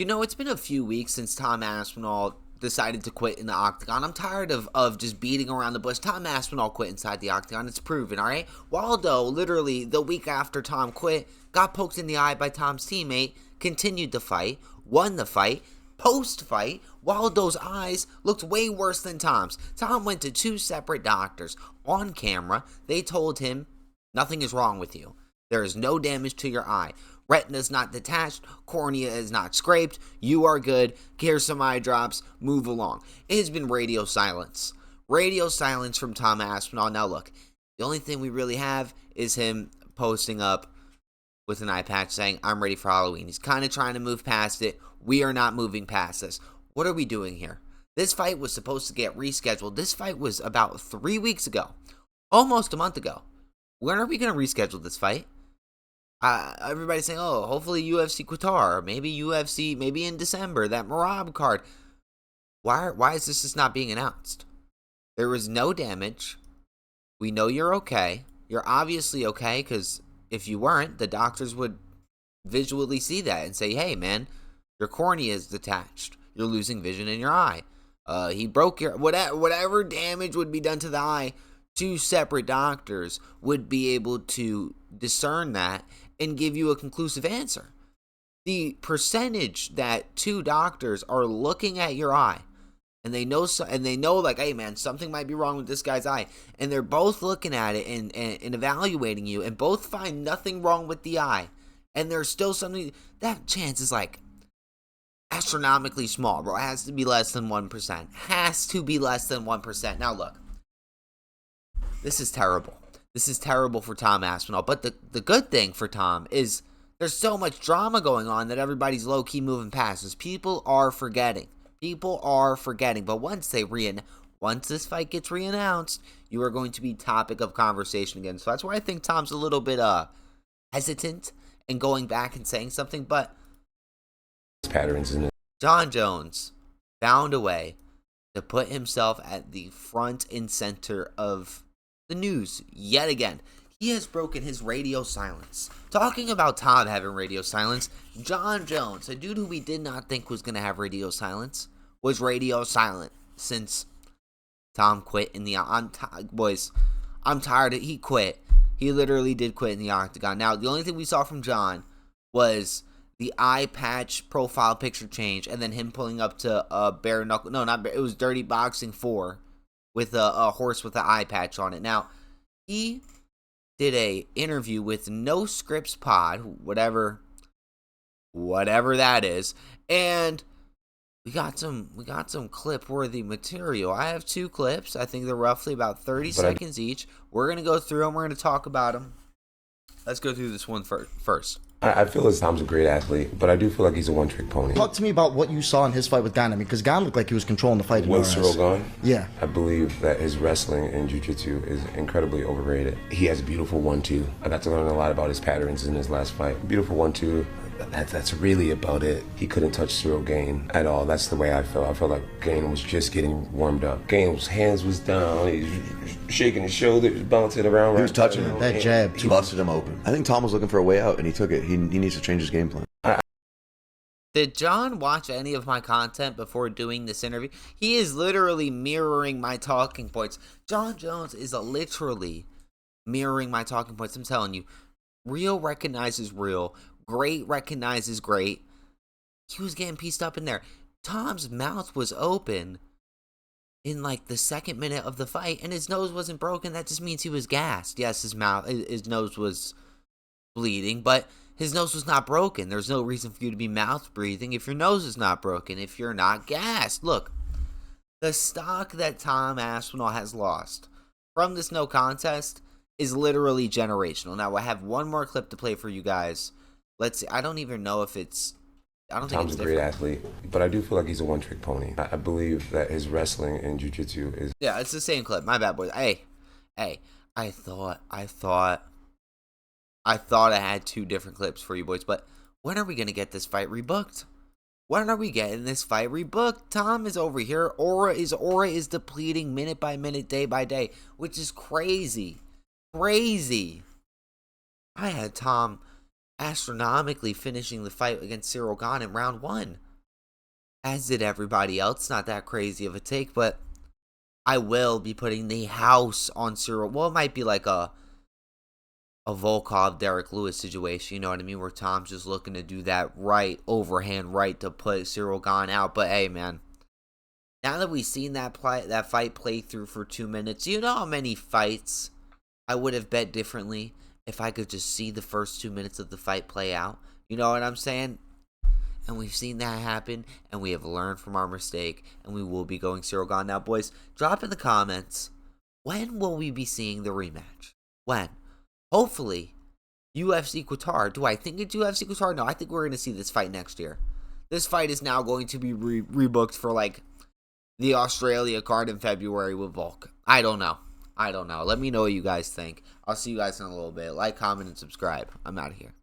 You know, it's been a few weeks since Tom Aspinall decided to quit in the octagon. I'm tired of just beating around the bush. Tom Aspinall quit inside the octagon. It's proven, all right? Waldo, literally, the week after Tom quit, got poked in the eye by Tom's teammate, continued the fight, won the fight. Post-fight, Waldo's eyes looked way worse than Tom's. Tom went to two separate doctors on camera. They told him, nothing is wrong with you. There is no damage to your eye. Retina is not detached. Cornea is not scraped. You are good. Here's some eye drops. Move along. It has been radio silence. Radio silence from Tom Aspinall. Now look, the only thing we really have is him posting up with an eye patch saying, I'm ready for Halloween. He's kind of trying to move past it. We are not moving past this. What are we doing here? This fight was supposed to get rescheduled. This fight was about 3 weeks ago. Almost a month ago. When are we going to reschedule this fight? Everybody's saying, oh, hopefully UFC Qatar, maybe UFC, maybe in December, that Marab card. Why is this just not being announced? There was no damage. We know you're okay. You're obviously okay, because if you weren't, the doctors would visually see that and say, hey, man, your cornea is detached. You're losing vision in your eye. He broke your, whatever damage would be done to the eye, two separate doctors would be able to discern that and give you a conclusive answer. The percentage that two doctors are looking at your eye and they know like, hey man, something might be wrong with this guy's eye, and they're both looking at it and evaluating you, and both find nothing wrong with the eye, and there's still something, that chance is like astronomically small, bro. It has to be less than 1%. Has to be less than 1%. Now look, this is terrible. This is terrible for Tom Aspinall. But the good thing for Tom is there's so much drama going on that everybody's low-key moving past this. People are forgetting. But once this fight gets re-announced, you are going to be topic of conversation again. So that's why I think Tom's a little bit hesitant in going back and saying something. But patterns in it. Jon Jones found a way to put himself at the front and center of the news yet again. He has broken his radio silence. Talking about Tom having radio silence, Jon Jones, a dude who we did not think was going to have radio silence, was radio silent since Tom quit in the... boys, I'm tired he quit. He literally did quit in the octagon. Now, the only thing we saw from Jon was the eye patch profile picture change, and then him pulling up to a bare knuckle... No, not bare, it was Dirty Boxing 4. With a horse with an eye patch on it. Now, he did a interview with No Scripts Pod, whatever that is, and we got some clip worthy material. I have two clips. I think they're roughly about 30 seconds each. We're gonna go through them. We're gonna talk about them. Let's go through this one first. I feel as Tom's a great athlete, but I do feel like he's a one-trick pony. Talk to me about what you saw in his fight with Gane. I mean, because Gane looked like he was controlling the fight. With Cyril Gane? Yeah. I believe that his wrestling and jiu-jitsu is incredibly overrated. He has a beautiful 1-2. I got to learn a lot about his patterns in his last fight. Beautiful 1-2. That's really about it. He couldn't touch Cyril Gane at all. That's the way I felt. I felt like Gane was just getting warmed up. Gane's hands was down. He was shaking his shoulders, bouncing around. He was touching him. That jab, He busted him open. I think Tom was looking for a way out, and he took it. He needs to change his game plan. Did Jon watch any of my content before doing this interview? He is literally mirroring my talking points. Jon Jones is literally mirroring my talking points. I'm telling you, real recognizes real. Great recognizes great. He was getting pieced up in there. Tom's mouth was open in like the second minute of the fight, and his nose wasn't broken. That just means he was gassed. Yes, his nose was bleeding, but his nose was not broken. There's no reason for you to be mouth breathing if your nose is not broken, if you're not gassed. Look, the stock that Tom Aspinall has lost from this no contest is literally generational. Now, I have one more clip to play for you guys. Let's see. I don't even know if it's... I don't think Tom's it's a great athlete, but I do feel like he's a one-trick pony. I believe that his wrestling and jiu-jitsu is... Yeah, it's the same clip. My bad, boys. Hey, I thought I had two different clips for you boys, but when are we going to get this fight rebooked? When are we getting this fight rebooked? Tom is over here. Aura is depleting minute by minute, day by day, which is crazy. Crazy. I had Tom astronomically finishing the fight against Cyril Gane in round 1. as did everybody else. Not that crazy of a take, but I will be putting the house on Cyril. Well, it might be like a Volkov, Derek Lewis situation, you know what I mean? Where Tom's just looking to do that right, overhand right to put Cyril Gane out. But hey, man, now that we've seen that fight play through for 2 minutes, you know how many fights I would have bet differently if I could just see the first 2 minutes of the fight play out? You know what I'm saying? And we've seen that happen, and we have learned from our mistake, and we will be going Cyril Gane. Now, boys, drop in the comments, when will we be seeing the rematch? When? Hopefully, UFC Qatar. Do I think it's UFC Qatar? No, I think we're going to see this fight next year. This fight is now going to be rebooked for, like, the Australia card in February with Volk. I don't know. Let me know what you guys think. I'll see you guys in a little bit. Like, comment, and subscribe. I'm out of here.